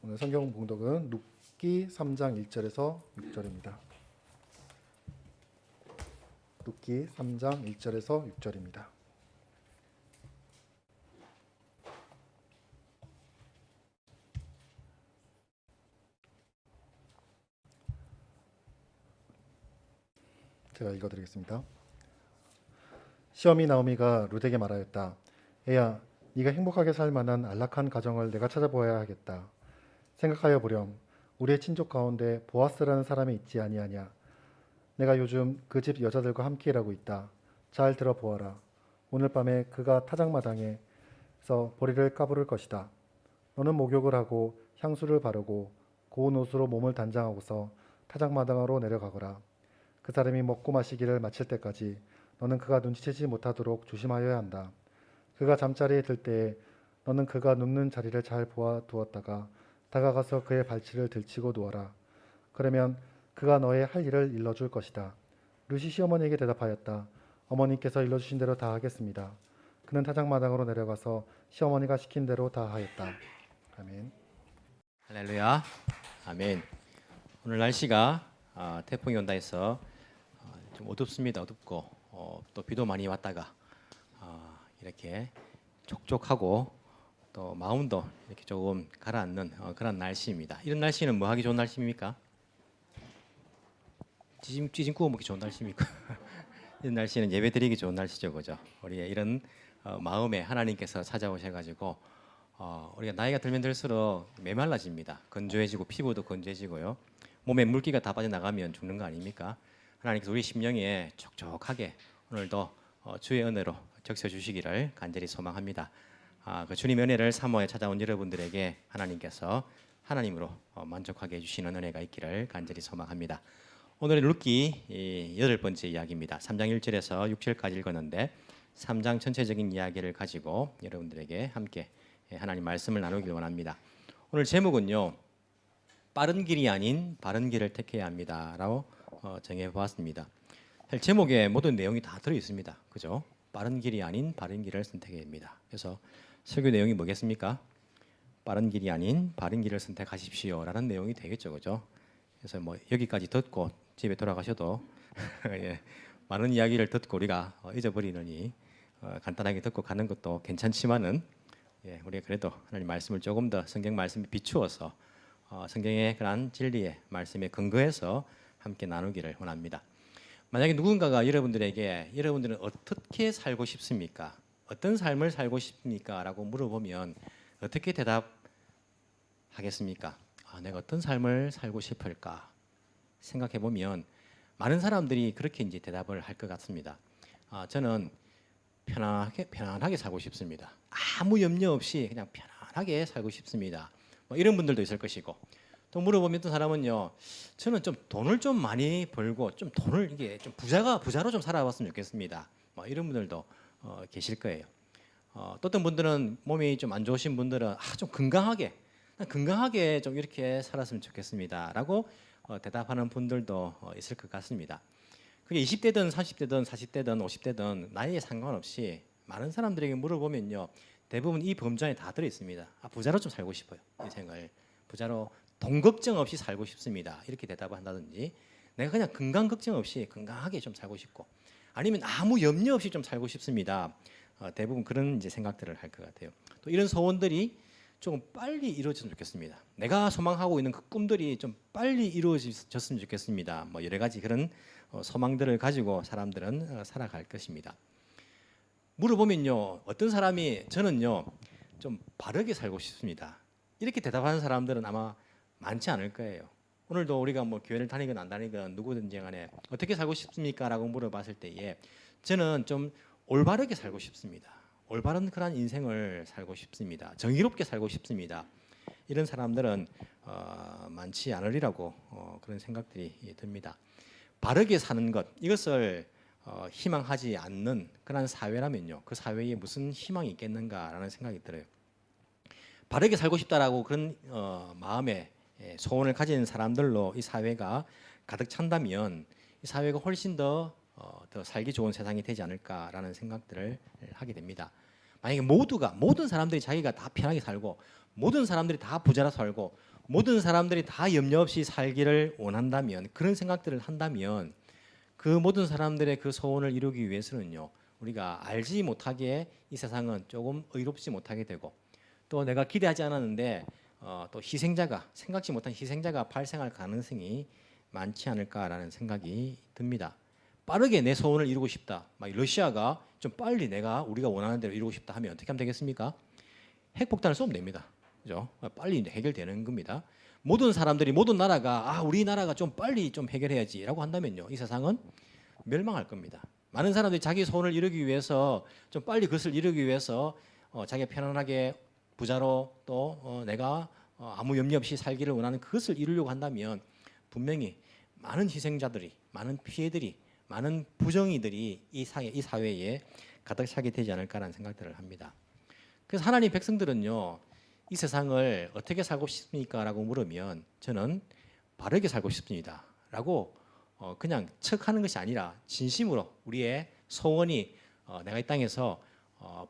오늘 성경 봉독은 룻기 3장 1절에서 6절입니다. 룻기 3장 1절에서 6절입니다. 제가 읽어드리겠습니다. 시어미 나오미가 룻에게 말하였다. 애야, 네가 행복하게 살 만한 안락한 가정을 내가 찾아보아야 하겠다. 생각하여 보렴. 우리의 친족 가운데 보아스라는 사람이 있지 아니하냐. 내가 요즘 그 집 여자들과 함께 일하고 있다. 잘 들어보아라. 오늘 밤에 그가 타작마당에서 보리를 까부를 것이다. 너는 목욕을 하고 향수를 바르고 고운 옷으로 몸을 단장하고서 타작마당으로 내려가거라. 그 사람이 먹고 마시기를 마칠 때까지 너는 그가 눈치채지 못하도록 조심하여야 한다. 그가 잠자리에 들 때에 너는 그가 눕는 자리를 잘 보아 두었다가 다가가서 그의 발치를 들치고 누워라. 그러면 그가 너의 할 일을 일러줄 것이다. 룻이 시어머니에게 대답하였다. 어머니께서 일러주신 대로 다 하겠습니다. 그는 타작마당으로 내려가서 시어머니가 시킨 대로 다 하였다. 아멘. 할렐루야. 아멘. 오늘 날씨가 태풍이 온다 해서 좀 어둡습니다. 어둡고 또 비도 많이 왔다가 이렇게 촉촉하고 또 마음도 이렇게 조금 가라앉는 그런 날씨입니다. 이런 날씨는 뭐 하기 좋은 날씨입니까? 찌짐 구워 먹기 좋은 날씨입니까? 이런 날씨는 예배 드리기 좋은 날씨죠, 그죠? 우리의 이런 마음에 하나님께서 찾아오셔가지고 우리가 나이가 들면 들수록 메말라집니다. 건조해지고 피부도 건조해지고요. 몸에 물기가 다 빠져나가면 죽는 거 아닙니까? 하나님께서 우리 심령에 촉촉하게 오늘도 주의 은혜로 적셔주시기를 간절히 소망합니다. 그 주님의 은혜를 사모에 찾아온 여러분들에게 하나님께서 하나님으로 만족하게 해주시는 은혜가 있기를 간절히 소망합니다. 오늘의 룻기 8번째 이야기입니다. 3장 1절에서 6절까지 읽었는데 3장 전체적인 이야기를 가지고 여러분들에게 함께 하나님 말씀을 나누길 원합니다. 오늘 제목은요, 빠른 길이 아닌 바른 길을 택해야 합니다라고 정해보았습니다. 사실 제목에 모든 내용이 다 들어 있습니다. 그죠? 빠른 길이 아닌 바른 길을 선택해야 합니다. 그래서 설교 내용이 뭐겠습니까? 빠른 길이 아닌 바른 길을 선택하십시오라는 내용이 되겠죠, 그죠? 그래서 뭐 여기까지 듣고 집에 돌아가셔도 예, 많은 이야기를 듣고 우리가 잊어버리느니 간단하게 듣고 가는 것도 괜찮지만은 우리가 그래도 하나님 말씀을 조금 더 성경 말씀에 비추어서 성경의 그런 진리의 말씀에 근거해서 함께 나누기를 원합니다. 만약에 누군가가 여러분들에게 여러분들은 어떻게 살고 싶습니까? 어떤 삶을 살고 싶습니까? 라고 물어보면 어떻게 대답하겠습니까? 내가 어떤 삶을 살고 싶을까? 생각해 보면 많은 사람들이 그렇게 이제 대답을 할 것 같습니다. 저는 편안하게 살고 싶습니다. 아무 염려 없이 그냥 편안하게 살고 싶습니다. 뭐 이런 분들도 있을 것이고, 또 물어보면 어떤 사람은요, 저는 좀 돈을 좀 많이 벌고 좀 돈을 이게 좀 부자로 좀 살아봤으면 좋겠습니다. 뭐 이런 분들도 계실 거예요. 또 어떤 분들은 몸이 좀 안 좋으신 분들은 좀 건강하게 좀 이렇게 살았으면 좋겠습니다라고 대답하는 분들도 있을 것 같습니다. 그게 20대든 30대든 40대든 50대든 나이에 상관없이 많은 사람들에게 물어보면요, 대부분 이 범주 안에 다 들어 있습니다. 부자로 좀 살고 싶어요. 인생을 부자로 돈 걱정 없이 살고 싶습니다. 이렇게 대답을 한다든지, 내가 그냥 건강 걱정 없이 건강하게 좀 살고 싶고, 아니면 아무 염려 없이 좀 살고 싶습니다. 대부분 그런 이제 생각들을 할 것 같아요. 또 이런 소원들이 좀 빨리 이루어졌으면 좋겠습니다. 내가 소망하고 있는 그 꿈들이 좀 빨리 이루어졌으면 좋겠습니다. 뭐 여러 가지 그런 소망들을 가지고 사람들은 살아갈 것입니다. 물어보면요, 어떤 사람이 저는요 좀 바르게 살고 싶습니다. 이렇게 대답하는 사람들은 아마 많지 않을 거예요. 오늘도 우리가 뭐 교회를 다니건 안 다니건 누구든지 간에 어떻게 살고 싶습니까? 라고 물어봤을 때에 저는 좀 올바르게 살고 싶습니다. 올바른 그런 인생을 살고 싶습니다. 정의롭게 살고 싶습니다. 이런 사람들은 많지 않으리라고 그런 생각들이 듭니다. 바르게 사는 것, 이것을 희망하지 않는 그런 사회라면요, 그 사회에 무슨 희망이 있겠는가라는 생각이 들어요. 바르게 살고 싶다라고 그런 마음에 소원을 가진 사람들로 이 사회가 가득 찬다면 이 사회가 훨씬 더 살기 좋은 세상이 되지 않을까라는 생각들을 하게 됩니다. 만약에 모든 사람들이 자기가 다 편하게 살고 모든 사람들이 다 부자라 살고 모든 사람들이 다 염려 없이 살기를 원한다면, 그런 생각들을 한다면 그 모든 사람들의 그 소원을 이루기 위해서는요, 우리가 알지 못하게 이 세상은 조금 의롭지 못하게 되고, 또 내가 기대하지 않았는데 또 희생자가, 생각지 못한 희생자가 발생할 가능성이 많지 않을까라는 생각이 듭니다. 빠르게 내 소원을 이루고 싶다. 막 러시아가 좀 빨리 우리가 원하는 대로 이루고 싶다 하면 어떻게 하면 되겠습니까? 핵폭탄을 쏘면 됩니다. 그죠? 빨리 이제 해결되는 겁니다. 모든 사람들이, 모든 나라가 우리나라가 좀 빨리 좀 해결해야지라고 한다면요, 이 세상은 멸망할 겁니다. 많은 사람들이 자기 소원을 이루기 위해서, 좀 빨리 그것을 이루기 위해서 자기가 편안하게 부자로 또 내가 아무 염려 없이 살기를 원하는 그것을 이루려고 한다면 분명히 많은 희생자들이, 많은 피해들이, 많은 부정의들이 이 사회에 가득 차게 되지 않을까라는 생각들을 합니다. 그래서 하나님 백성들은요, 이 세상을 어떻게 살고 싶습니까? 라고 물으면 저는 바르게 살고 싶습니다 라고 그냥 척하는 것이 아니라 진심으로 우리의 소원이 내가 이 땅에서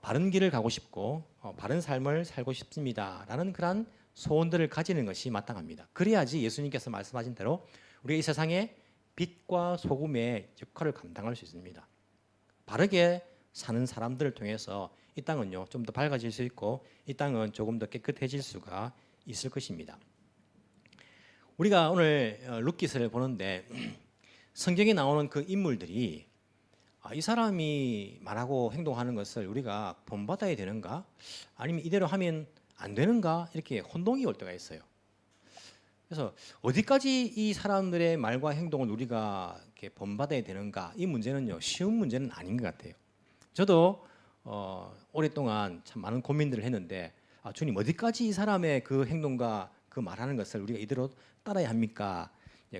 바른 길을 가고 싶고 바른 삶을 살고 싶습니다 라는 그런 소원들을 가지는 것이 마땅합니다. 그래야지 예수님께서 말씀하신 대로 우리가 이 세상에 빛과 소금의 역할을 감당할 수 있습니다. 바르게 사는 사람들을 통해서 이 땅은요, 좀 더 밝아질 수 있고 이 땅은 조금 더 깨끗해질 수가 있을 것입니다. 우리가 오늘 룻기서를 보는데 성경에 나오는 그 인물들이 이 사람이 말하고 행동하는 것을 우리가 본받아야 되는가? 아니면 이대로 하면 안 되는가? 이렇게 혼동이 올 때가 있어요. 그래서 어디까지 이 사람들의 말과 행동을 우리가 이렇게 본받아야 되는가? 이 문제는요, 쉬운 문제는 아닌 것 같아요. 저도 오랫동안 참 많은 고민들을 했는데 주님, 어디까지 이 사람의 그 행동과 그 말하는 것을 우리가 이대로 따라야 합니까?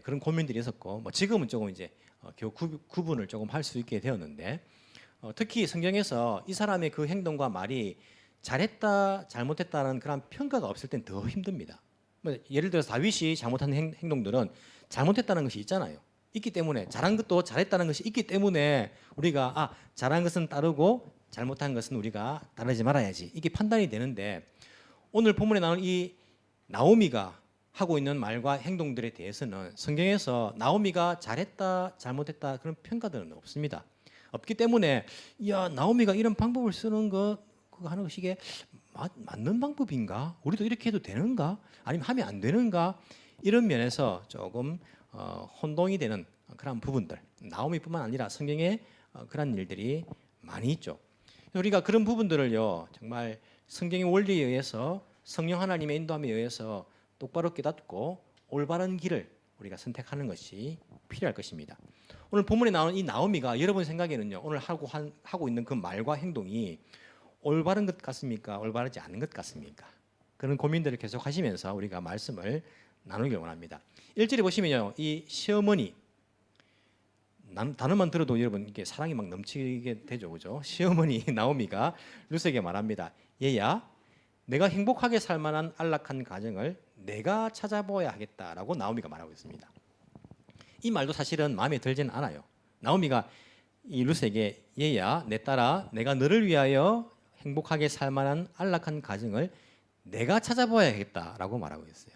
그런 고민들이 있었고, 지금은 조금 이제 겨우 구분을 조금 할 수 있게 되었는데, 특히 성경에서 이 사람의 그 행동과 말이 잘했다 잘못했다는 그런 평가가 없을 땐 더 힘듭니다. 예를 들어서 다윗이 잘못한 행동들은 잘못했다는 것이 있잖아요. 있기 때문에, 잘한 것도 잘했다는 것이 있기 때문에 우리가 잘한 것은 따르고 잘못한 것은 우리가 따르지 말아야지, 이게 판단이 되는데, 오늘 본문에 나오는 이 나오미가 하고 있는 말과 행동들에 대해서는 성경에서 나오미가 잘했다 잘못했다 그런 평가들은 없습니다. 없기 때문에 나오미가 이런 방법을 쓰는 것, 그거 하는 것이 이게 맞는 방법인가? 우리도 이렇게 해도 되는가? 아니면 하면 안 되는가? 이런 면에서 조금 혼동이 되는 그런 부분들, 나오미뿐만 아니라 성경에 그런 일들이 많이 있죠. 우리가 그런 부분들을요, 정말 성경의 원리에 의해서, 성령 하나님의 인도함에 의해서 똑바로 깨닫고 올바른 길을 우리가 선택하는 것이 필요할 것입니다. 오늘 본문에 나오는 이 나오미가 여러분 생각에는요, 오늘 하고 있는 그 말과 행동이 올바른 것 같습니까? 올바르지 않은 것 같습니까? 그런 고민들을 계속 하시면서 우리가 말씀을 나누길 원합니다. 1절에 보시면요, 이 시어머니, 단어만 들어도 여러분 이게 사랑이 막 넘치게 되죠, 그죠? 시어머니 나오미가 룻에게 말합니다. 얘야, 내가 행복하게 살 만한 안락한 가정을 내가 찾아보아야 하겠다라고 나오미가 말하고 있습니다. 이 말도 사실은 마음에 들지는 않아요. 나오미가 이 룻에게 얘야, 내 딸아, 내가 너를 위하여 행복하게 살 만한 안락한 가정을 내가 찾아보아야겠다라고 말하고 있어요.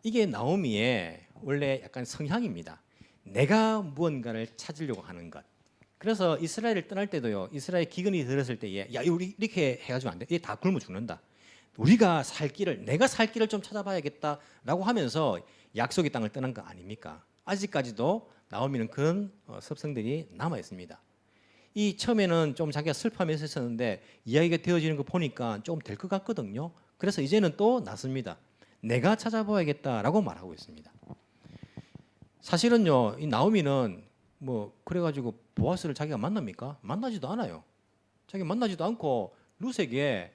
이게 나오미의 원래 약간 성향입니다. 내가 무언가를 찾으려고 하는 것. 그래서 이스라엘을 떠날 때도요, 이스라엘 기근이 들었을 때에 우리 이렇게 해가지고 안 돼. 이게 다 굶어 죽는다. 우리가 내가 살 길을 좀 찾아봐야겠다라고 하면서 약속의 땅을 떠난 거 아닙니까? 아직까지도 나오미는 그런 습성들이 남아 있습니다. 이 처음에는 좀 자기가 슬퍼하면서 했었는데 이야기가 되어지는 거 보니까 조금 될 것 같거든요. 그래서 이제는 또 낫습니다. 내가 찾아봐야겠다라고 말하고 있습니다. 사실은요, 이 나오미는 그래가지고 보아스를 자기가 만납니까? 만나지도 않아요. 자기가 만나지도 않고 룻에게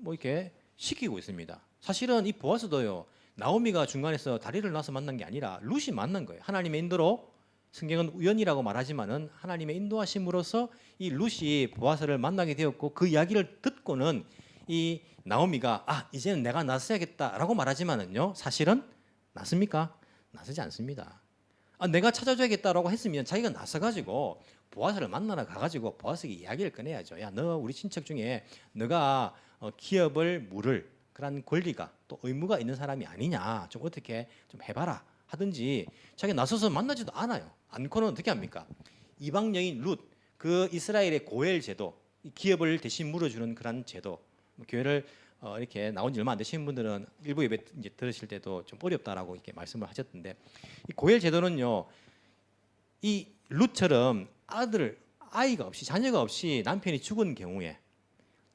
이렇게 시키고 있습니다. 사실은 이 보아스도요, 나오미가 중간에서 다리를 놔서 만난 게 아니라 룻이 만난 거예요. 하나님의 인도로, 성경은 우연이라고 말하지만은 하나님의 인도하심으로써 이 룻이 보아스를 만나게 되었고, 그 이야기를 듣고는 이 나오미가 이제는 내가 나서야겠다라고 말하지만은요, 사실은 나섭니까? 나서지 않습니다. 내가 찾아줘야겠다라고 했으면 자기가 나서가지고 보아스를 만나러 가가지고 보아스에게 이야기를 꺼내야죠. 야, 너 우리 친척 중에 너가 기업을 물을 그런 권리가 또 의무가 있는 사람이 아니냐, 좀 어떻게 좀 해봐라 하든지 자기 나서서 만나지도 않아요. 않고는 어떻게 합니까? 이방 여인 룻, 그 이스라엘의 고엘 제도, 이 기업을 대신 물어주는 그런 제도, 교회를 이렇게 나온 지 얼마 안 되신 분들은 일부 예배 이제 들으실 때도 좀 어렵다라고 이렇게 말씀을 하셨던데, 이 고엘 제도는요, 이 룻처럼 아이가 없이, 자녀가 없이 남편이 죽은 경우에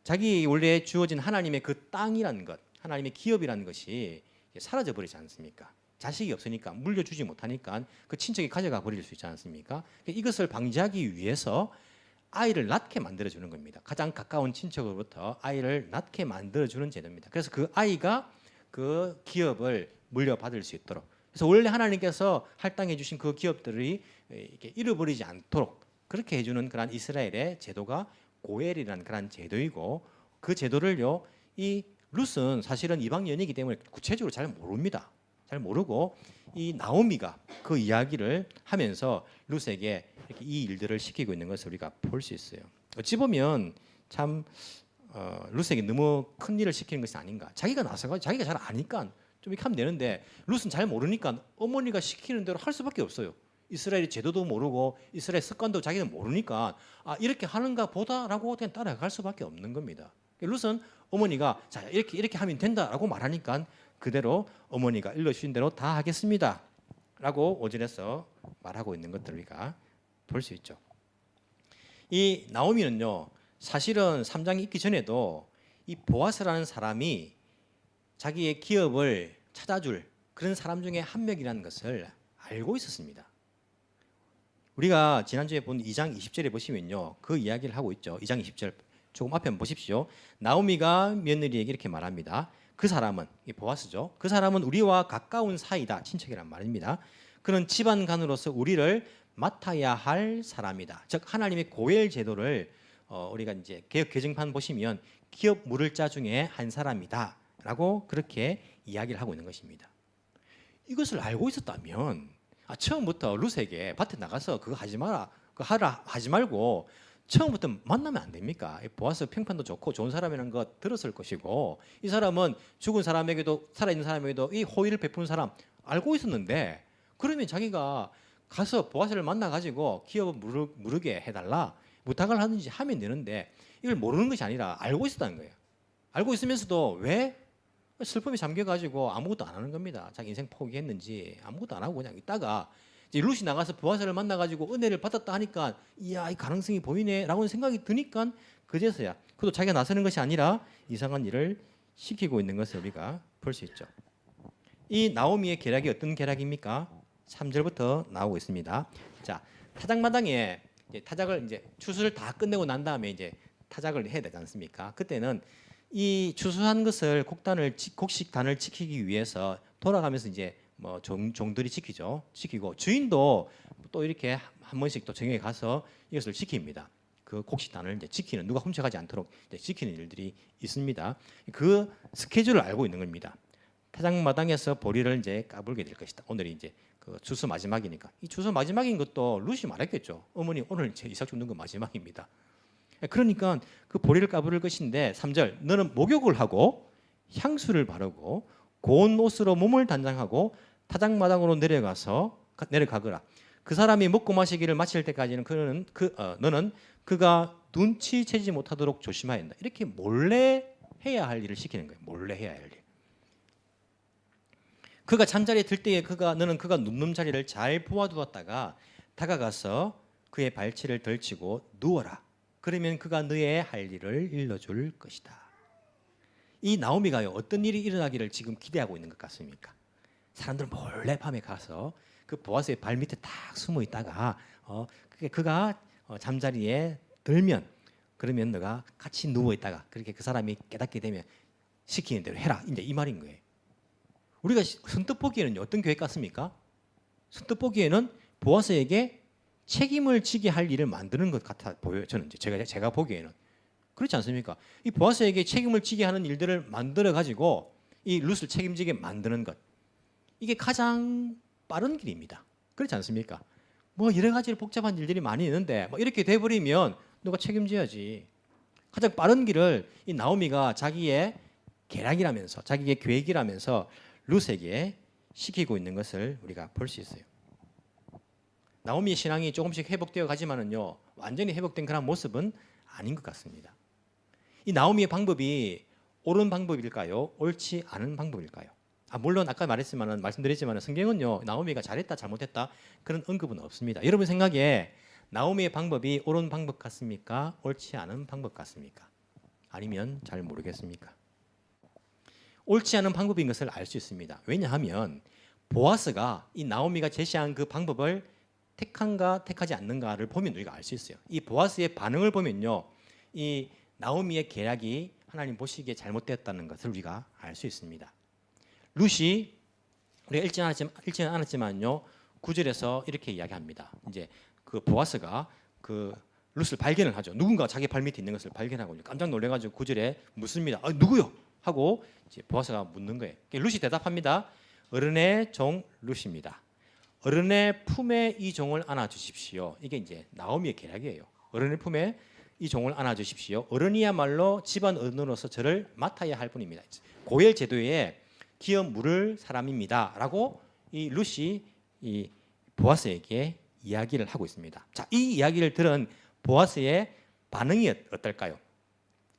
자기 원래 주어진 하나님의 그 땅이라는 것, 하나님의 기업이라는 것이 사라져 버리지 않습니까? 자식이 없으니까, 물려주지 못하니까 그 친척이 가져가 버릴 수 있지 않습니까? 이것을 방지하기 위해서 아이를 낳게 만들어주는 겁니다. 가장 가까운 친척으로부터 아이를 낳게 만들어주는 제도입니다. 그래서 그 아이가 그 기업을 물려받을 수 있도록, 그래서 원래 하나님께서 할당해 주신 그 기업들이 이렇게 잃어버리지 않도록 그렇게 해주는 그런 이스라엘의 제도가 고엘이라는 그런 제도이고, 그 제도를요, 이 룻은 사실은 이방 여인이기 때문에 구체적으로 잘 모릅니다. 잘 모르고 이 나오미가 그 이야기를 하면서 룻에게 이렇게 이 일들을 시키고 있는 것을 우리가 볼 수 있어요. 어찌 보면 참 룻에게 너무 큰 일을 시키는 것이 아닌가. 자기가 나서가 자기가 잘 아니까 좀 이렇게 하면 되는데, 룻은 잘 모르니까 어머니가 시키는 대로 할 수밖에 없어요. 이스라엘의 제도도 모르고 이스라엘 습관도 자기는 모르니까 이렇게 하는가 보다라고 그냥 따라갈 수밖에 없는 겁니다. 룻은 어머니가 자 이렇게 하면 된다라고 말하니까 그대로 어머니가 일러주신 대로 다 하겠습니다라고 오전에서 말하고 있는 것들을 우리가 볼 수 있죠. 이 나오미는요, 사실은 3장이 있기 전에도 이 보아스라는 사람이 자기의 기업을 찾아줄 그런 사람 중에 한 명이라는 것을 알고 있었습니다. 우리가 지난주에 본 2장 20절에 보시면요, 그 이야기를 하고 있죠. 2장 20절 조금 앞에 한번 보십시오. 나오미가 며느리에게 이렇게 말합니다. 그 사람은, 이 보아스죠, 그 사람은 우리와 가까운 사이다, 친척이란 말입니다. 그는 집안 간으로서 우리를 맡아야 할 사람이다. 즉 하나님의 고엘 제도를 우리가 이제 개역 개정판 보시면 기업 물을 자 중에 한 사람이다라고 그렇게 이야기를 하고 있는 것입니다. 이것을 알고 있었다면 처음부터 룻에게 밭에 나가서 그거 하지 마라, 그거 하지 말고 처음부터 만나면 안 됩니까? 보아스 평판도 좋고 좋은 사람이라는 거 들었을 것이고, 이 사람은 죽은 사람에게도 살아있는 사람에게도 이 호의를 베푸는 사람 알고 있었는데, 그러면 자기가 가서 보아스를 만나가지고 기업을 무르게 해달라 부탁을 하든지 하면 되는데, 이걸 모르는 것이 아니라 알고 있었다는 거예요. 알고 있으면서도 왜 슬픔에 잠겨가지고 아무것도 안 하는 겁니다. 자기 인생 포기했는지 아무것도 안 하고 그냥 있다가 이제 룻이 나가서 보아스를 만나가지고 은혜를 받았다 하니까 이야, 이 가능성이 보이네 라고 생각이 드니까 그제서야, 그것도 자기가 나서는 것이 아니라 이상한 일을 시키고 있는 것을 우리가 볼 수 있죠. 이 나오미의 계략이 어떤 계략입니까? 3절부터 나오고 있습니다. 자, 타작마당에 타작을 이제 추수를 다 끝내고 난 다음에 이제 타작을 해야 되지 않습니까? 그때는 이 추수한 것을 곡식단을 지키기 위해서 돌아가면서 이제 뭐 종들이 지키고 주인도 또 이렇게 한 번씩 또 정에 가서 이것을 지킵니다. 그 곡식단을 이제 지키는, 누가 훔쳐가지 않도록 이제 지키는 일들이 있습니다. 그 스케줄을 알고 있는 겁니다. 타작마당에서 보리를 이제 까불게 될 것이다. 오늘이 이제 그 추수 마지막이니까, 이 추수 마지막인 것도 룻이 말했겠죠. 어머니, 오늘 제 이삭 줍는 거 마지막입니다. 그러니까 그 보리를 까부를 것인데, 3절, 너는 목욕을 하고 향수를 바르고 고운 옷으로 몸을 단장하고 타작마당으로 내려가거라. 그 사람이 먹고 마시기를 마칠 때까지는 너는 그가 눈치채지 못하도록 조심해야 한다. 이렇게 몰래 해야 할 일을 시키는 거예요. 몰래 해야 할 일. 그가 잠자리에 들 때에 너는 그가 눕는 자리를 잘 보아두었다가 다가가서 그의 발치를 덜치고 누워라. 그러면 그가 너의 할 일을 일러줄 것이다. 이 나오미가요, 어떤 일이 일어나기를 지금 기대하고 있는 것 같습니까? 사람들은 몰래 밤에 가서 그 보아스의 발 밑에 딱 숨어 있다가 그가 잠자리에 들면, 그러면 너가 같이 누워 있다가 그렇게 그 사람이 깨닫게 되면 시키는 대로 해라, 이제 이 말인 거예요. 우리가 선뜻 보기에는 어떤 계획 같습니까? 선뜻 보기에는 보아스에게 책임을 지게 할 일을 만드는 것 같아 보여요. 저는 제가 보기에는 그렇지 않습니까? 이 보아스에게 책임을 지게 하는 일들을 만들어 가지고 이 룻을 책임지게 만드는 것, 이게 가장 빠른 길입니다. 그렇지 않습니까? 뭐 여러 가지 복잡한 일들이 많이 있는데 뭐 이렇게 돼버리면 누가 책임져야지. 가장 빠른 길을 이 나오미가 자기의 계략이라면서 자기의 계획이라면서 룻에게 시키고 있는 것을 우리가 볼 수 있어요. 나오미의 신앙이 조금씩 회복되어 가지만은요, 완전히 회복된 그런 모습은 아닌 것 같습니다. 이 나오미의 방법이 옳은 방법일까요? 옳지 않은 방법일까요? 물론 아까 말씀드렸지만 성경은요, 나오미가 잘했다 잘못했다 그런 언급은 없습니다. 여러분 생각에 나오미의 방법이 옳은 방법 같습니까? 옳지 않은 방법 같습니까? 아니면 잘 모르겠습니까? 옳지 않은 방법인 것을 알 수 있습니다. 왜냐하면 보아스가 이 나오미가 제시한 그 방법을 택한가 택하지 않는가를 보면 우리가 알 수 있어요. 이 보아스의 반응을 보면요, 이 나오미의 계략이 하나님 보시기에 잘못되었다는 것을 우리가 알 수 있습니다. 룻이 우리가 읽지는 않았지만요, 9절에서 이렇게 이야기합니다. 이제 그 보아스가 그 룻을 발견을 하죠. 누군가 자기 발밑에 있는 것을 발견하고 깜짝 놀래가지고 9절에 묻습니다. 누구요? 하고 이제 보아스가 묻는 거예요. 룻이 대답합니다. 어른의 종 룻입니다. 어른의 품에 이 종을 안아 주십시오. 이게 이제 나오미의 계략이에요. 어른의 품에 이 종을 안아 주십시오. 어른이야말로 집안 어른으로서 저를 맡아야 할 분입니다. 고엘 제도에 기업 물을 사람입니다라고 이 룻이 이 보아스에게 이야기를 하고 있습니다. 자, 이 이야기를 들은 보아스의 반응이 어떨까요?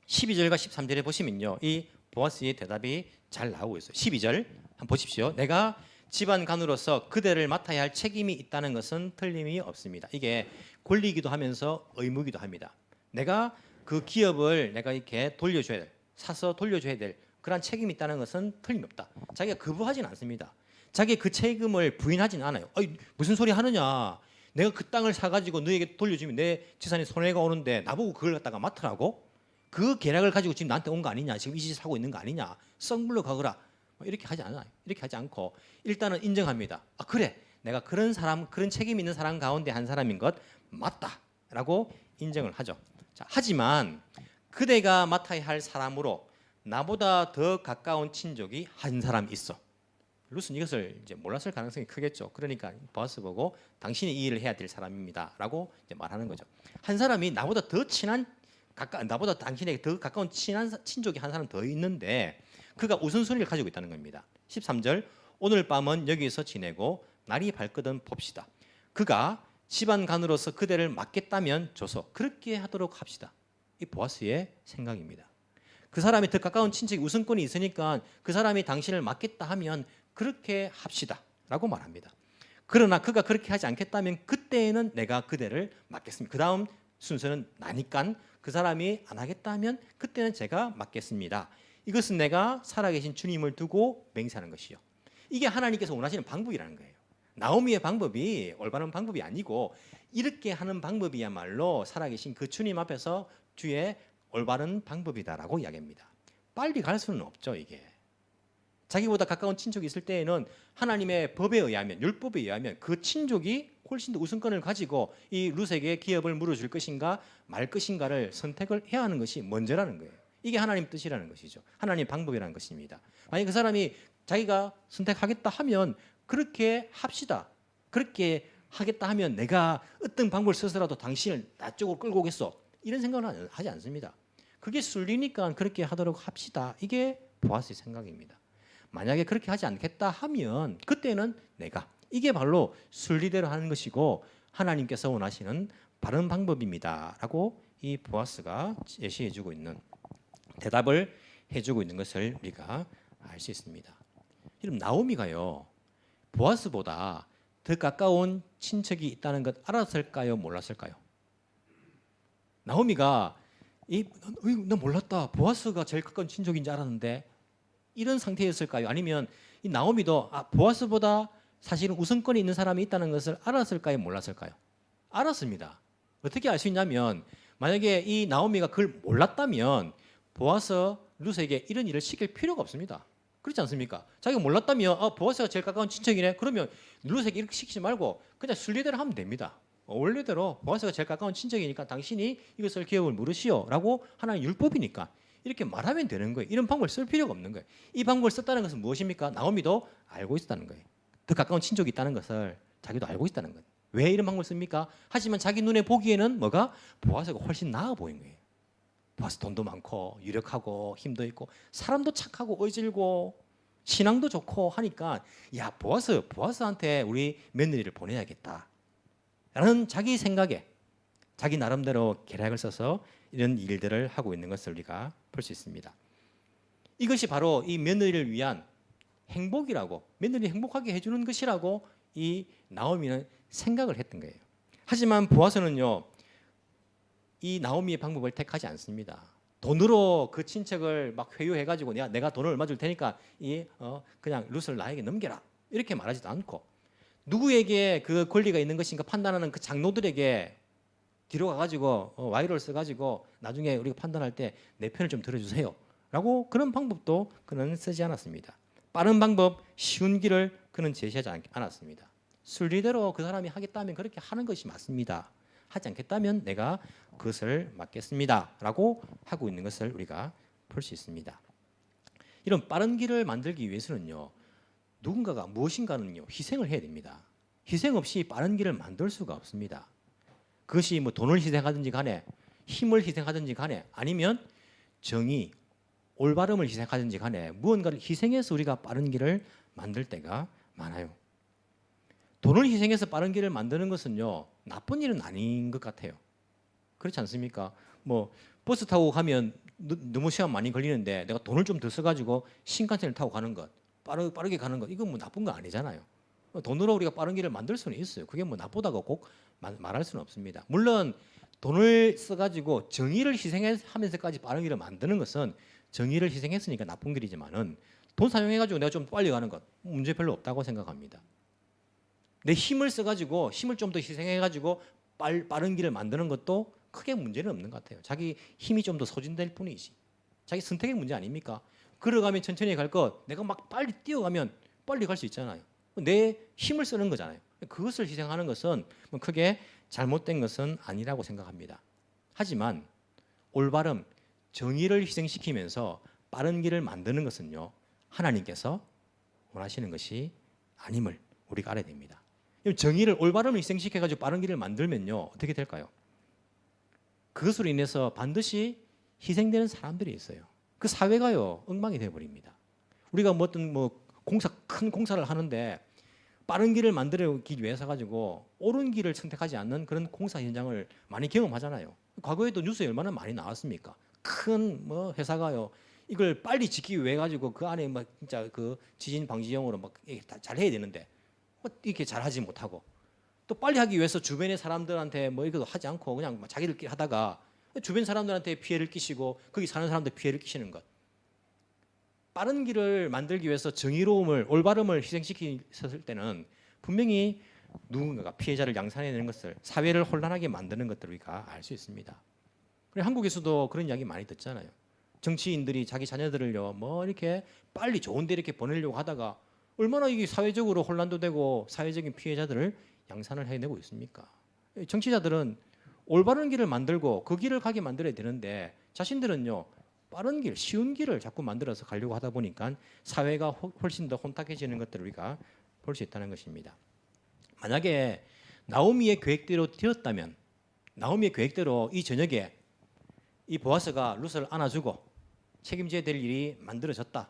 12절과 13절에 보시면요, 이 보아스의 대답이 잘 나오고 있어요. 12절 한번 보십시오. 내가 집안 간으로서 그대를 맡아야 할 책임이 있다는 것은 틀림이 없습니다. 이게 권리이기도 하면서 의무이기도 합니다. 내가 그 기업을 내가 이렇게 돌려줘야 될, 사서 돌려줘야 될 그런 책임이 있다는 것은 틀림없다. 자기가 거부하지는 않습니다. 자기 그 책임을 부인하지는 않아요. 무슨 소리 하느냐? 내가 그 땅을 사가지고 너에게 돌려주면 내 재산에 손해가 오는데 나보고 그걸 갖다가 맡으라고? 그 계략을 가지고 지금 나한테 온 거 아니냐? 지금 이 짓을 하고 있는 거 아니냐? 썩 물러가거라. 이렇게 하지 않아요. 이렇게 하지 않고 일단은 인정합니다. 그래, 내가 그런 사람, 그런 책임 있는 사람 가운데 한 사람인 것 맞다라고 인정을 하죠. 자, 하지만 그대가 맡아야 할 사람으로 나보다 더 가까운 친족이 한 사람 있어. 룻은 이것을 이제 몰랐을 가능성이 크겠죠. 그러니까 보아스 보고 당신이 이 일을 해야 될 사람입니다라고 이제 말하는 거죠. 한 사람이 나보다 더 친한 나보다 당신에게 더 가까운 친한 친족이 한 사람 더 있는데 그가 우선순위를 가지고 있다는 겁니다. 13절 오늘 밤은 여기서 지내고 날이 밝거든 봅시다. 그가 집안 간으로서 그대를 맡겠다면 줘서 그렇게 하도록 합시다. 이 보아스의 생각입니다. 그 사람이 더 가까운 친척이 우선권이 있으니까 그 사람이 당신을 맡겠다 하면 그렇게 합시다 라고 말합니다. 그러나 그가 그렇게 하지 않겠다면 그때에는 내가 그대를 맡겠습니다. 그 다음 순서는 나니까 그 사람이 안 하겠다 하면 그때는 제가 맡겠습니다. 이것은 내가 살아계신 주님을 두고 맹세하는 것이요. 이게 하나님께서 원하시는 방법이라는 거예요. 나오미의 방법이 올바른 방법이 아니고 이렇게 하는 방법이야말로 살아계신 그 주님 앞에서 주의 올바른 방법이다라고 이야기합니다. 빨리 갈 수는 없죠. 이게 자기보다 가까운 친족이 있을 때에는 하나님의 법에 의하면, 율법에 의하면 그 친족이 훨씬 더 우선권을 가지고 이 룻에게 기업을 물어줄 것인가 말 것인가를 선택을 해야 하는 것이 먼저라는 거예요. 이게 하나님 뜻이라는 것이죠. 하나님 방법이라는 것입니다. 만약 그 사람이 자기가 선택하겠다 하면 그렇게 합시다. 그렇게 하겠다 하면 내가 어떤 방법을 써서라도 당신을 나 쪽으로 끌고 오겠어. 이런 생각은 하지 않습니다. 그게 순리니까 그렇게 하도록 합시다. 이게 보아스의 생각입니다. 만약에 그렇게 하지 않겠다 하면 그때는 내가, 이게 바로 순리대로 하는 것이고 하나님께서 원하시는 바른 방법입니다 라고 이 보아스가 제시해주고 있는, 대답을 해주고 있는 것을 우리가 알 수 있습니다. 여러분, 나오미가요 보아스보다 더 가까운 친척이 있다는 것 알았을까요? 몰랐을까요? 나오미가 나 몰랐다, 보아스가 제일 가까운 친족인지 알았는데, 이런 상태였을까요? 아니면 이 나오미도 보아스보다 사실은 우선권이 있는 사람이 있다는 것을 알았을까요? 몰랐을까요? 알았습니다. 어떻게 알 수 있냐면 만약에 이 나오미가 그걸 몰랐다면 보아스 룻에게 이런 일을 시킬 필요가 없습니다. 그렇지 않습니까? 자기가 몰랐다면 보아스가 제일 가까운 친척이네. 그러면 룻에게 이렇게 시키지 말고 그냥 순리대로 하면 됩니다. 원래대로 보아스가 제일 가까운 친척이니까 당신이 이것을 기업을 물으시오 라고 하나님 율법이니까 이렇게 말하면 되는 거예요. 이런 방법을 쓸 필요가 없는 거예요. 이 방법을 썼다는 것은 무엇입니까? 나오미도 알고 있었다는 거예요. 더 가까운 친족이 있다는 것을 자기도 알고 있다는 거예요. 왜 이런 방법을 씁니까? 하지만 자기 눈에 보기에는 뭐가? 보아스가 훨씬 나아 보인 거예요. 보아스 돈도 많고 유력하고 힘도 있고 사람도 착하고 의질고 신앙도 좋고 하니까 야 보아스한테 우리 며느리를 보내야겠다 라는 자기 생각에 자기 나름대로 계략을 써서 이런 일들을 하고 있는 것을 우리가 볼 수 있습니다. 이것이 바로 이 며느리를 위한 행복이라고, 며느리 행복하게 해주는 것이라고 이 나오미는 생각을 했던 거예요. 하지만 보아스는요, 이 나오미의 방법을 택하지 않습니다. 돈으로 그 친척을 막 회유해가지고 내가 돈을 얼마 줄 테니까 그냥 룻을 나에게 넘겨라 이렇게 말하지도 않고, 누구에게 그 권리가 있는 것인가 판단하는 그 장로들에게 뒤로 가가지고 와이로를 써가지고 나중에 우리가 판단할 때 내 편을 좀 들어주세요 라고 그런 방법도 그는 쓰지 않았습니다. 빠른 방법, 쉬운 길을 그는 제시하지 않았습니다. 순리대로 그 사람이 하겠다면 그렇게 하는 것이 맞습니다. 하지 않겠다면 내가 그것을 맡겠습니다 라고 하고 있는 것을 우리가 볼 수 있습니다. 이런 빠른 길을 만들기 위해서는요, 누군가가 무엇인가는요 희생을 해야 됩니다. 희생 없이 빠른 길을 만들 수가 없습니다. 그것이 뭐 돈을 희생하든지 간에, 힘을 희생하든지 간에, 아니면 정의, 올바름을 희생하든지 간에 무언가를 희생해서 우리가 빠른 길을 만들 때가 많아요. 돈을 희생해서 빠른 길을 만드는 것은요 나쁜 일은 아닌 것 같아요. 그렇지 않습니까? 뭐 버스 타고 가면 너무 시간 많이 걸리는데 내가 돈을 좀 더 써가지고 신칸센을 타고 가는 것, 빠르게 가는 것, 이건 뭐 나쁜 거 아니잖아요. 돈으로 우리가 빠른 길을 만들 수는 있어요. 그게 뭐 나쁘다고 꼭 말할 수는 없습니다. 물론 돈을 써가지고 정의를 희생하면서까지 빠른 길을 만드는 것은 정의를 희생했으니까 나쁜 길이지만은 돈 사용해가지고 내가 좀 빨리 가는 것 문제 별로 없다고 생각합니다. 내 힘을 써가지고 힘을 좀 더 희생해가지고 빠른 길을 만드는 것도 크게 문제는 없는 것 같아요. 자기 힘이 좀 더 소진될 뿐이지. 자기 선택의 문제 아닙니까? 걸어가면 천천히 갈 것, 내가 막 빨리 뛰어가면 빨리 갈 수 있잖아요. 내 힘을 쓰는 거잖아요. 그것을 희생하는 것은 뭐 크게 잘못된 것은 아니라고 생각합니다. 하지만 올바름, 정의를 희생시키면서 빠른 길을 만드는 것은요 하나님께서 원하시는 것이 아님을 우리가 알아야 됩니다. 정의를, 올바름을 희생시켜가지고 빠른 길을 만들면요 어떻게 될까요? 그것으로 인해서 반드시 희생되는 사람들이 있어요. 그 사회가요 엉망이 되어버립니다. 우리가 뭐 어떤 큰 공사를 하는데 빠른 길을 만들기 위해서 가지고 옳은 길을 선택하지 않는 그런 공사 현장을 많이 경험하잖아요. 과거에도 뉴스에 얼마나 많이 나왔습니까? 큰 회사가요 이걸 빨리 짓기 위해 가지고 그 안에 막 진짜 그 지진 방지용으로 막 잘 해야 되는데 이렇게 잘 하지 못하고, 또 빨리 하기 위해서 주변의 사람들한테 이거 하지 않고 그냥 자기들끼리 하다가 주변 사람들한테 피해를 끼치고 거기 사는 사람들 피해를 끼치는 것. 빠른 길을 만들기 위해서 정의로움을, 올바름을 희생시켰을 때는 분명히 누군가가 피해자를 양산해내는 것을, 사회를 혼란하게 만드는 것들을 우리가 알 수 있습니다. 그리고 한국에서도 그런 이야기 많이 듣잖아요. 정치인들이 자기 자녀들을요 이렇게 빨리 좋은 데 이렇게 보내려고 하다가 얼마나 이게 사회적으로 혼란도 되고 사회적인 피해자들을 양산을 해내고 있습니까? 정치자들은 올바른 길을 만들고 그 길을 가게 만들어야 되는데 자신들은요 빠른 길, 쉬운 길을 자꾸 만들어서 가려고 하다 보니까 사회가 훨씬 더 혼탁해지는 것들을 우리가 볼 수 있다는 것입니다. 만약에 나오미의 계획대로 되었다면, 나오미의 계획대로 이 저녁에 이 보아스가 룻을 안아주고 책임져야 될 일이 만들어졌다.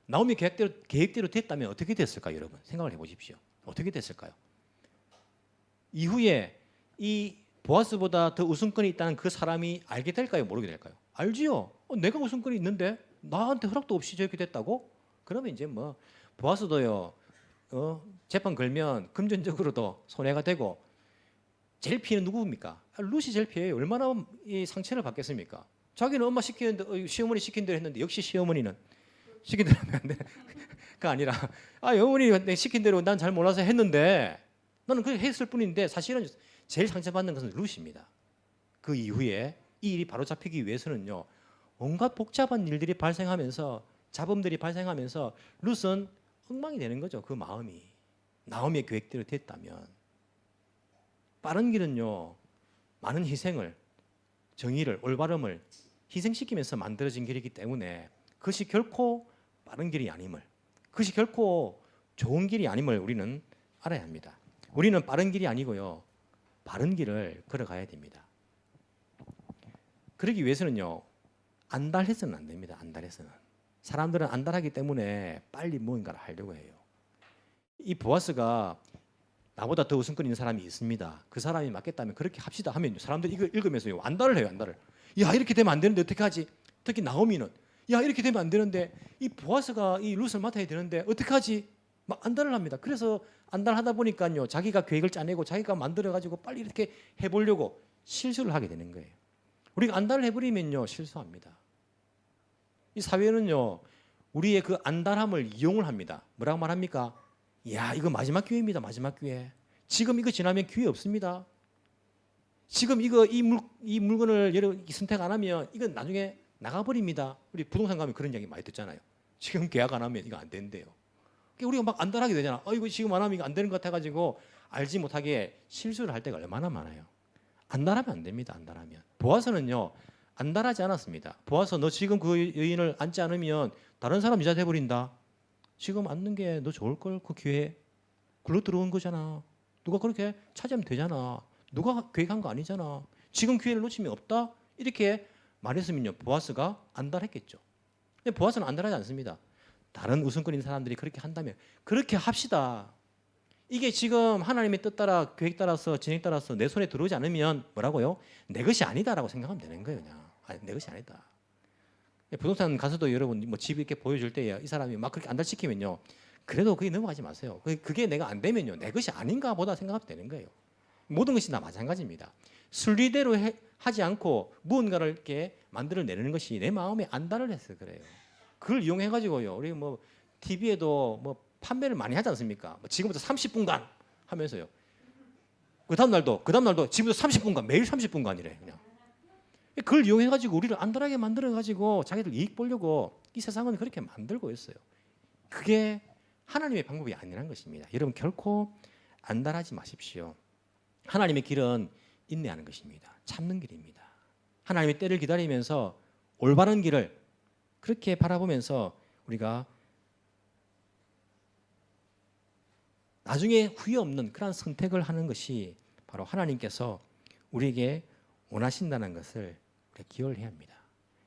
나오미의 계획대로 됐다면 어떻게 됐을까요, 여러분? 생각을 해보십시오. 어떻게 됐을까요? 이후에 이 보아스보다 더 우선권이 있다는 그 사람이 알게 될까요, 모르게 될까요? 알지요. 내가 우선권이 있는데 나한테 허락도 없이 저렇게 됐다고? 그러면 이제 보아스도요 재판 걸면 금전적으로도 손해가 되고, 제일 피해는 누구입니까? 룻이 제일 피해요. 얼마나 이 상처를 받겠습니까? 자기는 엄마 시키는데 시어머니 시킨 대로 했는데 역시 시어머니는 시킨 대로 하면 안 돼. 그가 아니라 어머니 시킨 대로 난 잘 몰라서 했는데 나는 그렇게 했을 뿐인데, 사실은 제일 상처받는 것은 룻입니다. 그 이후에 이 일이 바로잡히기 위해서는요 온갖 복잡한 일들이 발생하면서, 잡음들이 발생하면서 룻은 엉망이 되는 거죠. 그 마음이 나오미의 계획대로 됐다면. 빠른 길은요 많은 희생을, 정의를, 올바름을 희생시키면서 만들어진 길이기 때문에 그것이 결코 빠른 길이 아님을, 그것이 결코 좋은 길이 아님을 우리는 알아야 합니다. 우리는 빠른 길이 아니고요 바른 길을 걸어가야 됩니다. 그러기 위해서는요 안달해서는 안 됩니다. 안달해서는. 사람들은 안달하기 때문에 빨리 무언가를 하려고 해요. 이 보아스가 나보다 더 웃음거리는 사람이 있습니다. 그 사람이 맞겠다면 그렇게 합시다 하면 사람들이 이걸 읽으면서 안달을 해요. 안달을. 야, 이렇게 되면 안 되는데 어떻게 하지? 특히 나오미는 야, 이렇게 되면 안 되는데 이 보아스가 이 룻을 맡아야 되는데 어떻게 하지? 막 안달을 합니다. 그래서 안달하다 보니까요, 자기가 계획을 짜내고 자기가 만들어 가지고 빨리 이렇게 해보려고 실수를 하게 되는 거예요. 우리가 안달을 해버리면요, 실수합니다. 이 사회는요, 우리의 그 안달함을 이용을 합니다. 뭐라고 말합니까? 야, 이거 마지막 기회입니다. 마지막 기회. 지금 이거 지나면 기회 없습니다. 지금 이 물건을 여러분 선택 안 하면 이건 나중에 나가버립니다. 우리 부동산 가면 그런 이야기 많이 듣잖아요. 지금 계약 안 하면 이거 안 된대요. 우리가 막 안달하게 되잖아. 이거 지금 안 하면 이거 안 되는 것 같아가지고 알지 못하게 실수를 할 때가 얼마나 많아요. 안달하면 안 됩니다. 안달하면. 보아서는요, 안달하지 않았습니다. 보아서 너 지금 그 여인을 앉지 않으면 다른 사람 여자 돼버린다. 지금 앉는 게 너 좋을 걸 그 기회. 굴러 들어온 거잖아. 누가 그렇게 차지하면 되잖아. 누가 계획한 거 아니잖아. 지금 기회를 놓치면 없다. 이렇게 말했으면요, 보아스가 안달했겠죠. 근데 보아스는 안달하지 않습니다. 다른 웃음거리는 사람들이 그렇게 한다면 그렇게 합시다. 이게 지금 하나님의 뜻 따라 계획 따라서 진행 따라서 내 손에 들어오지 않으면 뭐라고요? 내 것이 아니다라고 생각하면 되는 거예요. 그냥 내 것이 아니다. 부동산 가서도 여러분 뭐 집 이렇게 보여줄 때 이 사람이 막 그렇게 안달시키면요, 그래도 그게 넘어가지 마세요. 그게 내가 안 되면요, 내 것이 아닌가 보다 생각하면 되는 거예요. 모든 것이 다 마찬가지입니다. 순리대로 하지 않고 무언가를 이렇게 만들어내는 것이 내 마음에 안달을 해서 그래요. 그걸 이용해가지고요, 우리 뭐 TV에도 뭐 판매를 많이 하지 않습니까? 뭐 지금부터 30분간 하면서요. 그 다음 날도 지금부터 30분간 매일 30분간이래 그냥. 그걸 이용해가지고 우리를 안달하게 만들어가지고 자기들 이익 보려고 이 세상은 그렇게 만들고 있어요. 그게 하나님의 방법이 아니라는 것입니다. 여러분 결코 안달하지 마십시오. 하나님의 길은 인내하는 것입니다. 참는 길입니다. 하나님의 때를 기다리면서 올바른 길을 그렇게 바라보면서 우리가 나중에 후회 없는 그런 선택을 하는 것이 바로 하나님께서 우리에게 원하신다는 것을 우리가 기억을 해야 합니다.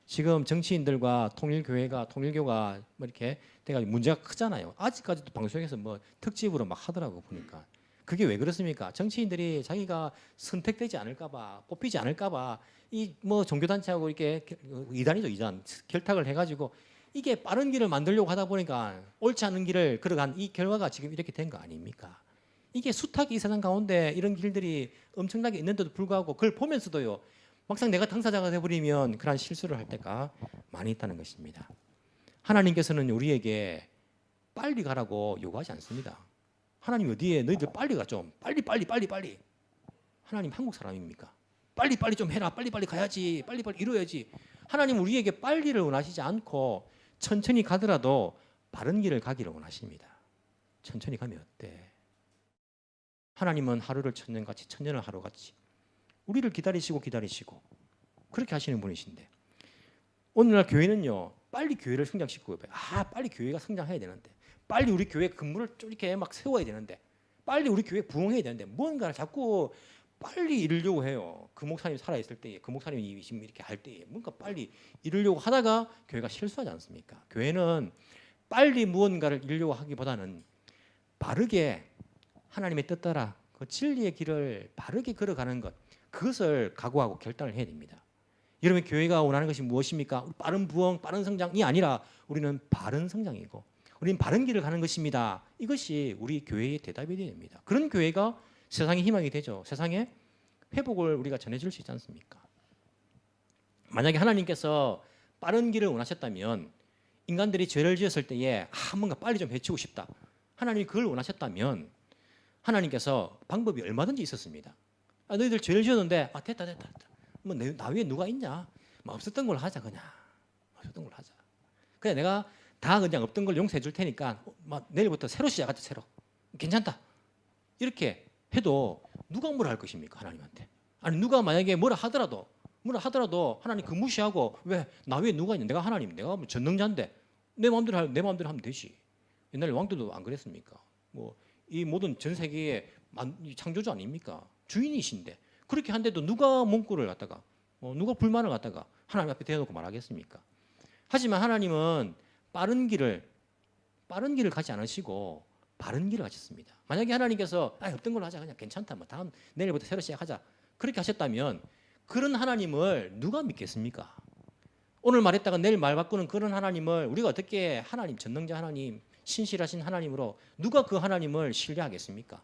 지금 정치인들과 통일교가 뭐 이렇게 내가 문제가 크잖아요. 아직까지도 방송에서 뭐 특집으로 막 하더라고 보니까. 그게 왜 그렇습니까? 정치인들이 자기가 선택되지 않을까봐, 뽑히지 않을까봐 이 뭐 종교단체하고 이렇게 이단이죠, 이단 결탁을 해가지고 이게 빠른 길을 만들려고 하다 보니까 옳지 않은 길을 걸어간 이 결과가 지금 이렇게 된 거 아닙니까? 이게 숱하게 이 세상 가운데 이런 길들이 엄청나게 있는데도 불구하고 그걸 보면서도요, 막상 내가 당사자가 돼버리면 그런 실수를 할 때가 많이 있다는 것입니다. 하나님께서는 우리에게 빨리 가라고 요구하지 않습니다. 하나님 어디에 너희들 빨리 가 좀 빨리. 하나님 한국 사람입니까? 빨리 좀 해라. 빨리 가야지. 빨리 이루어야지. 하나님 우리에게 빨리를 원하시지 않고 천천히 가더라도 바른 길을 가기를 원하십니다. 천천히 가면 어때? 하나님은 하루를 천년같이 천년을 하루같이 우리를 기다리시고 그렇게 하시는 분이신데 오늘날 교회는요, 빨리 교회를 성장시키고 빨리 교회가 성장해야 되는데 빨리 우리 교회 근무를 좀 이렇게 막 세워야 되는데 빨리 우리 교회 부흥해야 되는데 뭔가를 자꾸 빨리 이루려고 해요. 그 목사님 살아있을 때에, 그 목사님이 지금 이렇게 할 때에 뭔가 빨리 이루려고 하다가 교회가 실수하지 않습니까? 교회는 빨리 무언가를 이루려고 하기보다는 바르게 하나님의 뜻 따라 그 진리의 길을 바르게 걸어가는 것, 그것을 각오하고 결단을 해야 됩니다. 여러분 교회가 원하는 것이 무엇입니까? 빠른 부흥, 빠른 성장이 아니라 우리는 바른 성장이고 우리는 바른 길을 가는 것입니다. 이것이 우리 교회의 대답이 되어야 됩니다. 그런 교회가 세상의 희망이 되죠. 세상에 회복을 우리가 전해줄 수 있지 않습니까? 만약에 하나님께서 빠른 길을 원하셨다면 인간들이 죄를 지었을 때에 뭔가 빨리 좀 해치우고 싶다. 하나님이 그걸 원하셨다면 하나님께서 방법이 얼마든지 있었습니다. 너희들 죄를 지었는데 됐다. 뭐 나 위에 누가 있냐? 뭐 없었던 걸 하자 그냥. 없었던 걸 하자. 그냥 내가 다 그냥 없던 걸 용서해 줄 테니까 내일부터 새로 시작하자 새로. 괜찮다. 이렇게 해도 누가 뭐라 할 것입니까? 하나님한테. 아니 누가 만약에 뭐라 하더라도 하나님 그 무시하고 왜 나 위에 누가 있냐? 내가 하나님, 내가 뭐 전능자인데 내 마음대로 하면 되지. 옛날에 왕들도 안 그랬습니까? 뭐 이 모든 전 세계의 창조주 아닙니까? 주인이신데 그렇게 한데도 누가 문구를 갖다가 누가 불만을 갖다가 하나님 앞에 대놓고 말하겠습니까? 하지만 하나님은 빠른 길을 가지 않으시고 바른 길을 가셨습니다. 만약에 하나님께서 없던 걸로 하자, 그냥 괜찮다, 뭐 다음 내일부터 새로 시작하자, 그렇게 하셨다면 그런 하나님을 누가 믿겠습니까? 오늘 말했다가 내일 말 바꾸는 그런 하나님을 우리가 어떻게 하나님, 전능자 하나님, 신실하신 하나님으로 누가 그 하나님을 신뢰하겠습니까?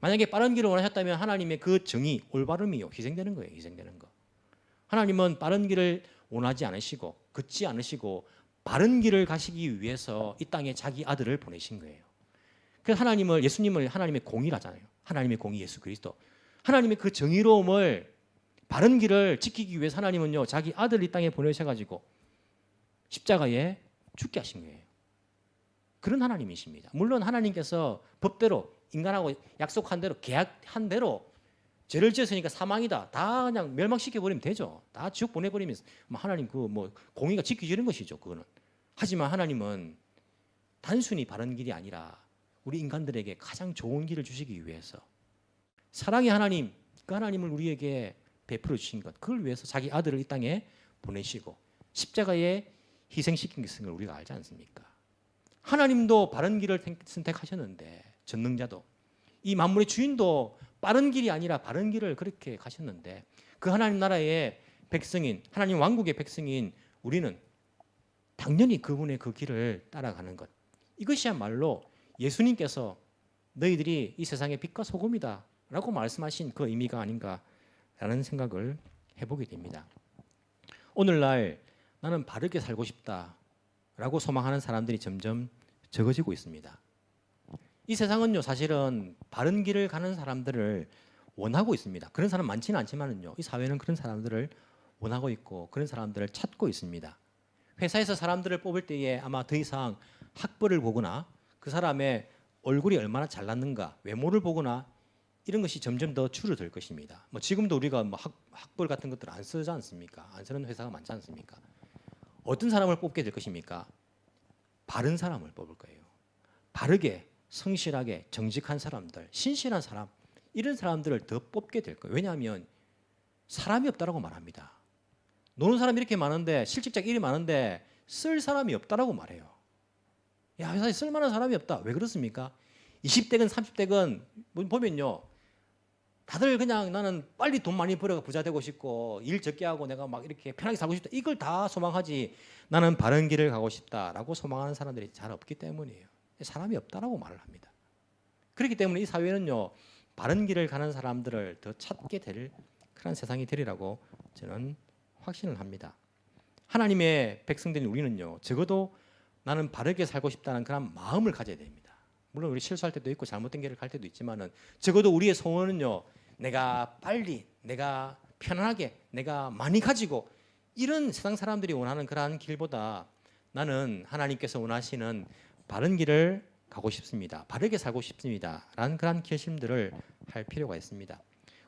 만약에 빠른 길을 원하셨다면 하나님의 그 정의, 올바름이요, 희생되는 거예요. 희생되는 거. 하나님은 빠른 길을 원하지 않으시고 걷지 않으시고 바른 길을 가시기 위해서 이 땅에 자기 아들을 보내신 거예요. 그래서 하나님을, 예수님을 하나님의 공의라잖아요. 하나님의 공의 예수 그리스도. 하나님의 그 정의로움을, 바른 길을 지키기 위해서 하나님은요, 자기 아들을 이 땅에 보내셔가지고 십자가에 죽게 하신 거예요. 그런 하나님이십니다. 물론 하나님께서 법대로 인간하고 약속한 대로, 계약한 대로 죄를 지었으니까 사망이다, 다 그냥 멸망시켜 버리면 되죠. 다 지옥 보내버리면 하나님 그 뭐 공의가 지켜지는 것이죠. 그거는. 하지만 하나님은 단순히 바른 길이 아니라 우리 인간들에게 가장 좋은 길을 주시기 위해서 사랑의 하나님, 그 하나님을 우리에게 베풀어 주신 것, 그걸 위해서 자기 아들을 이 땅에 보내시고 십자가에 희생시킨 것을 우리가 알지 않습니까? 하나님도 바른 길을 선택하셨는데, 전능자도, 이 만물의 주인도 빠른 길이 아니라 바른 길을 그렇게 가셨는데, 그 하나님 나라의 백성인, 하나님 왕국의 백성인 우리는 당연히 그분의 그 길을 따라가는 것, 이것이야말로 예수님께서 너희들이 이 세상의 빛과 소금이다 라고 말씀하신 그 의미가 아닌가라는 생각을 해보게 됩니다. 오늘날 나는 바르게 살고 싶다라고 소망하는 사람들이 점점 적어지고 있습니다. 이 세상은요, 사실은 바른 길을 가는 사람들을 원하고 있습니다. 그런 사람 많지는 않지만은요, 이 사회는 그런 사람들을 원하고 있고 그런 사람들을 찾고 있습니다. 회사에서 사람들을 뽑을 때에 아마 더 이상 학벌을 보거나 그 사람의 얼굴이 얼마나 잘났는가, 외모를 보거나 이런 것이 점점 더 줄어들 것입니다. 뭐 지금도 우리가 뭐 학벌 같은 것들 안 쓰지 않습니까? 안 쓰는 회사가 많지 않습니까? 어떤 사람을 뽑게 될 것입니까? 바른 사람을 뽑을 거예요. 바르게, 성실하게, 정직한 사람들, 신실한 사람, 이런 사람들을 더 뽑게 될 거예요. 왜냐하면 사람이 없다라고 말합니다. 노는 사람이 이렇게 많은데, 실직자 일이 많은데 쓸 사람이 없다라고 말해요. 야, 회사에 쓸만한 사람이 없다. 왜 그렇습니까? 20대건 30대건 보면요, 다들 그냥 나는 빨리 돈 많이 벌어 부자 되고 싶고 일 적게 하고 내가 막 이렇게 편하게 살고 싶다, 이걸 다 소망하지, 나는 바른 길을 가고 싶다라고 소망하는 사람들이 잘 없기 때문이에요. 사람이 없다라고 말을 합니다. 그렇기 때문에 이 사회는요, 바른 길을 가는 사람들을 더 찾게 될 그런 세상이 되리라고 저는 확신을 합니다. 하나님의 백성들인 우리는요, 적어도 나는 바르게 살고 싶다는 그런 마음을 가져야 됩니다. 물론 우리 실수할 때도 있고 잘못된 길을 갈 때도 있지만은, 적어도 우리의 소원은요, 내가 빨리, 내가 편안하게, 내가 많이 가지고, 이런 세상 사람들이 원하는 그러한 길보다 나는 하나님께서 원하시는 바른 길을 가고 싶습니다, 바르게 살고 싶습니다 라는 그런 결심들을 할 필요가 있습니다.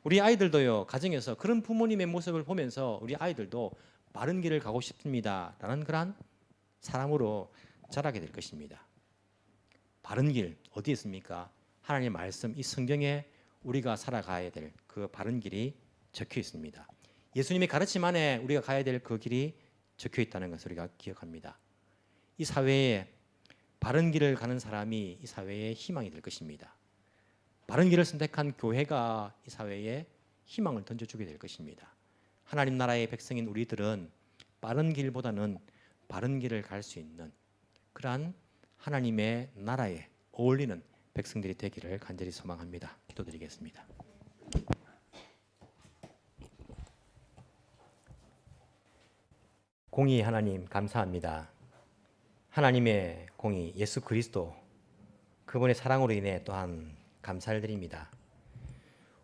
우리 아이들도요, 가정에서 그런 부모님의 모습을 보면서 우리 아이들도 바른 길을 가고 싶습니다 라는 그런 사람으로 자라게 될 것입니다. 바른 길 어디에 있습니까? 하나님의 말씀, 이 성경에 우리가 살아가야 될 그 바른 길이 적혀 있습니다. 예수님의 가르침 안에 우리가 가야 될 그 길이 적혀 있다는 것을 우리가 기억합니다. 이 사회에 바른 길을 가는 사람이 이 사회의 희망이 될 것입니다. 바른 길을 선택한 교회가 이 사회에 희망을 던져주게 될 것입니다. 하나님 나라의 백성인 우리들은 빠른 길보다는 바른 길을 갈 수 있는 그러한 하나님의 나라에 어울리는 백성들이 되기를 간절히 소망합니다. 기도드리겠습니다. 공의 하나님, 감사합니다. 하나님의 공의 예수 그리스도, 그분의 사랑으로 인해 또한 감사를 드립니다.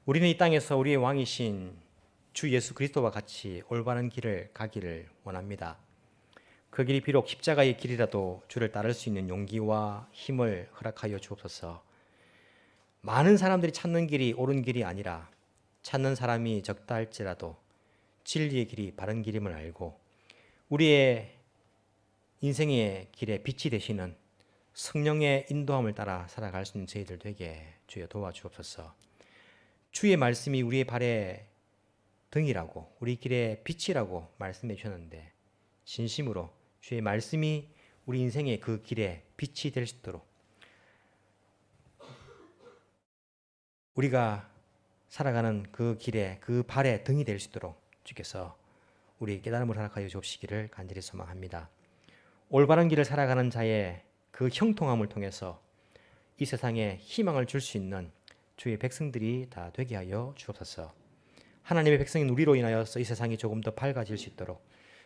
우리는 이 땅에서 우리의 왕이신 주 예수 그리스도와 같이 올바른 길을 가기를 원합니다. 그 길이 비록 십자가의 길이라도 주를 따를 수 있는 용기와 힘을 허락하여 주옵소서. 많은 사람들이 찾는 길이 옳은 길이 아니라 찾는 사람이 적다 할지라도 진리의 길이 바른 길임을 알고 우리의 인생의 길에 빛이 되시는 성령의 인도함을 따라 살아갈 수 있는 저희들 되게 주여 도와주옵소서. 주의 말씀이 우리의 발에 등이라고 우리 길의 빛이라고 말씀해 주셨는데 진심으로 주의 말씀이 우리 인생의 그 길에 빛이 될 수 있도록 우리가 살아가는 그 길에 그 발에 등이 될 수 있도록 주께서 우리 깨달음을 허락하여 주옵시기를 간절히 소망합니다. 올바른 길을 살아가는 자의 그 형통함을 통해서 이 세상에 희망을 줄 수 있는 주의 백성들이 다 되게 하여 주옵소서. 하나님의 백성인 우리로 인하여서 이 세상이 조금 더 밝아질 수 있도록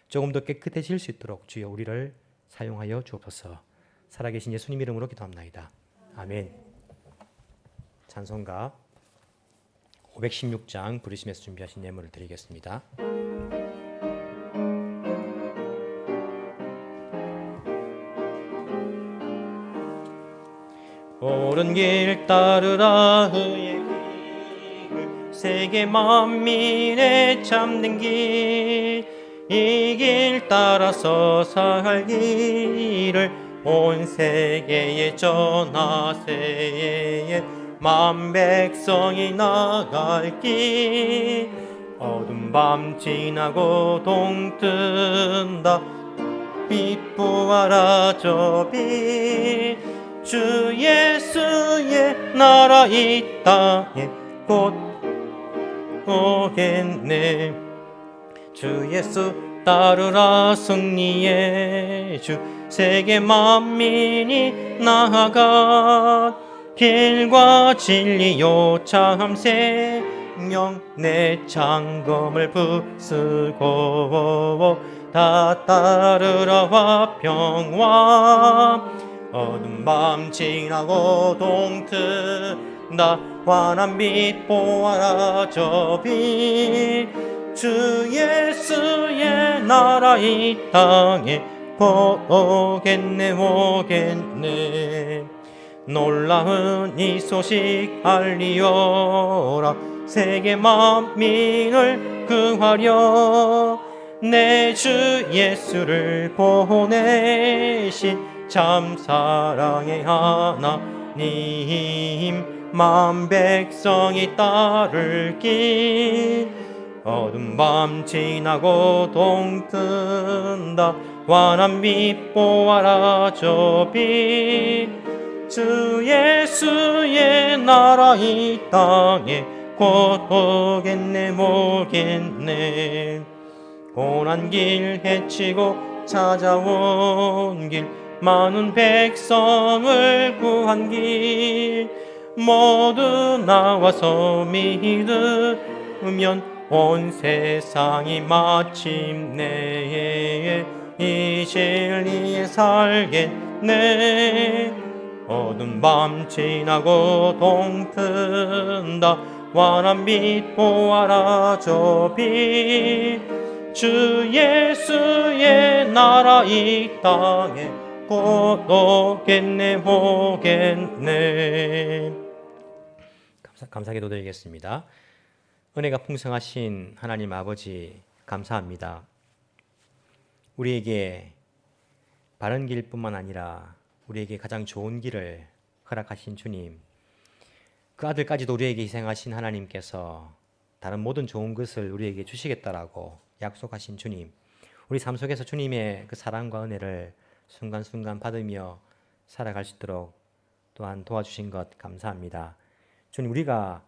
조금 더 깨끗해질 수 있도록 주여 우리를 사용하여 주옵소서. 살아계신 예수님 이름으로 기도합나이다. 아멘. 찬송가 516장 부르심에서 준비하신 예물을 드리겠습니다. 옳은 길 따르라 의의 길 세계 만민의 참된 길 이 길 따라서 살 길을 온 세계에 전하세 만 백성이 나갈 길 어둠 밤 지나고 동 뜬다 빛 부하라 저 빛 주 예수의 나라 이 땅에 곧 오겠네 주 예수 따르라 승리의 주 세계 만민이 나아가 길과 진리요 참 생명 내 창검을 부수고 다 따르라 화평왕 어둠 밤 지나고 동 뜬다 환한 빛 보아라 저 빛 주 예수의 나라 이 땅에 오겠네 오겠네 놀라운 이 소식 알리어라 세계 만민을 구하려 내 주 예수를 보내신 참 사랑의 하나님 만 백성이 따를 길 어둠 밤 지나고 동 뜬다 환한 빛 보아라 저 빛 주 예수의 나라 이 땅에 곧 오겠네 오겠네 고난 길 헤치고 찾아온 길 많은 백성을 구한 길 모두 나와서 믿으면 온 세상이 마침내 이 진리에 살겠네 어두운 밤 지나고 동 뜬다 환한 빛 보아라 저 빛 주 예수의 나라 이 땅에 곧 오겠네 오겠네 감사 기도드리겠습니다. 은혜가 풍성하신 하나님 아버지 감사합니다. 우리에게 바른 길뿐만 아니라 우리에게 가장 좋은 길을 허락하신 주님, 그 아들까지도 우리에게 희생하신 하나님께서 다른 모든 좋은 것을 우리에게 주시겠다라고 약속하신 주님, 우리 삶 속에서 주님의 그 사랑과 은혜를 순간순간 받으며 살아갈 수 있도록 또한 도와주신 것 감사합니다. 주님, 우리가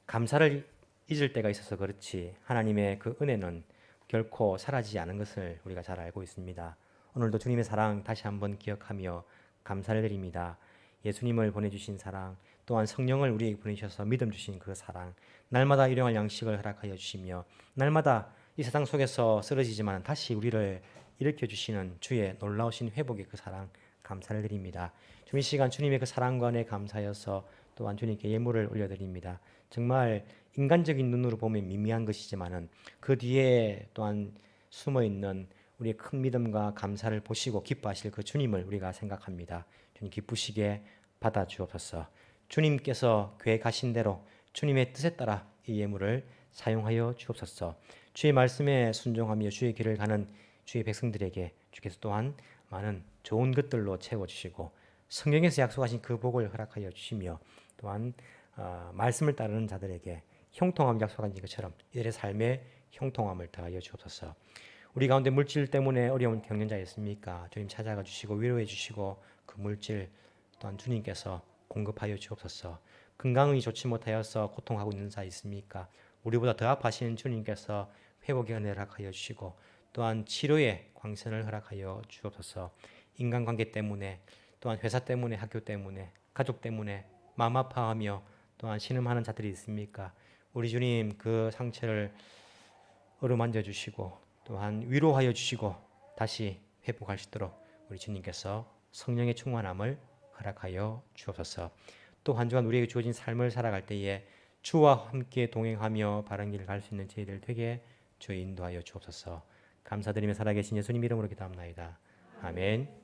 감사를 잊을 때가 있어서 그렇지 하나님의 그 은혜는 결코 사라지지 않은 것을 우리가 잘 알고 있습니다. 오늘도 주님의 사랑 다시 한번 기억하며 감사를 드립니다. 예수님을 보내주신 사랑, 또한 성령을 우리에게 보내주셔서 믿음 주신 그 사랑, 날마다 일용할 양식을 허락하여 주시며 날마다 이 세상 속에서 쓰러지지만 다시 우리를 일으켜 주시는 주의 놀라우신 회복의 그 사랑 감사를 드립니다. 주님, 이 시간 주님의 그 사랑과 은혜 감사여서 또한 주님께 예물을 올려드립니다. 정말 인간적인 눈으로 보면 미미한 것이지만은 그 뒤에 또한 숨어 있는 우리의 큰 믿음과 감사를 보시고 기뻐하실 그 주님을 우리가 생각합니다. 주님 기쁘시게 받아 주옵소서. 주님께서 계획하신 대로 주님의 뜻에 따라 이 예물을 사용하여 주옵소서. 주의 말씀에 순종하며 주의 길을 가는 주의 백성들에게 주께서 또한 많은 좋은 것들로 채워주시고 성경에서 약속하신 그 복을 허락하여 주시며 또한 말씀을 따르는 자들에게 형통함 약속한 것처럼 이들의 삶에 형통함을 더하여 주옵소서. 우리 가운데 물질 때문에 어려운 겪는 자 있습니까? 주님 찾아가 주시고 위로해 주시고 그 물질 또한 주님께서 공급하여 주옵소서. 건강이 좋지 못하여서 고통하고 있는 자 있습니까? 우리보다 더 아파하시는 주님께서 회복의 은혜를 허락하여 주시고 또한 치료의 광선을 허락하여 주옵소서. 인간관계 때문에 또한 회사 때문에 학교 때문에 가족 때문에 마음 아파하며 또한 신음하는 자들이 있습니까? 우리 주님 그 상처를 어루만져 주시고 또한 위로하여 주시고 다시 회복할 수 있도록 우리 주님께서 성령의 충만함을 허락하여 주옵소서. 또 한 주간 우리에게 주어진 삶을 살아갈 때에 주와 함께 동행하며 바른 길을 갈 수 있는 저희들 되게 주 인도하여 주옵소서. 감사드리며 살아계신 예수님 이름으로 기도합나이다. 아멘.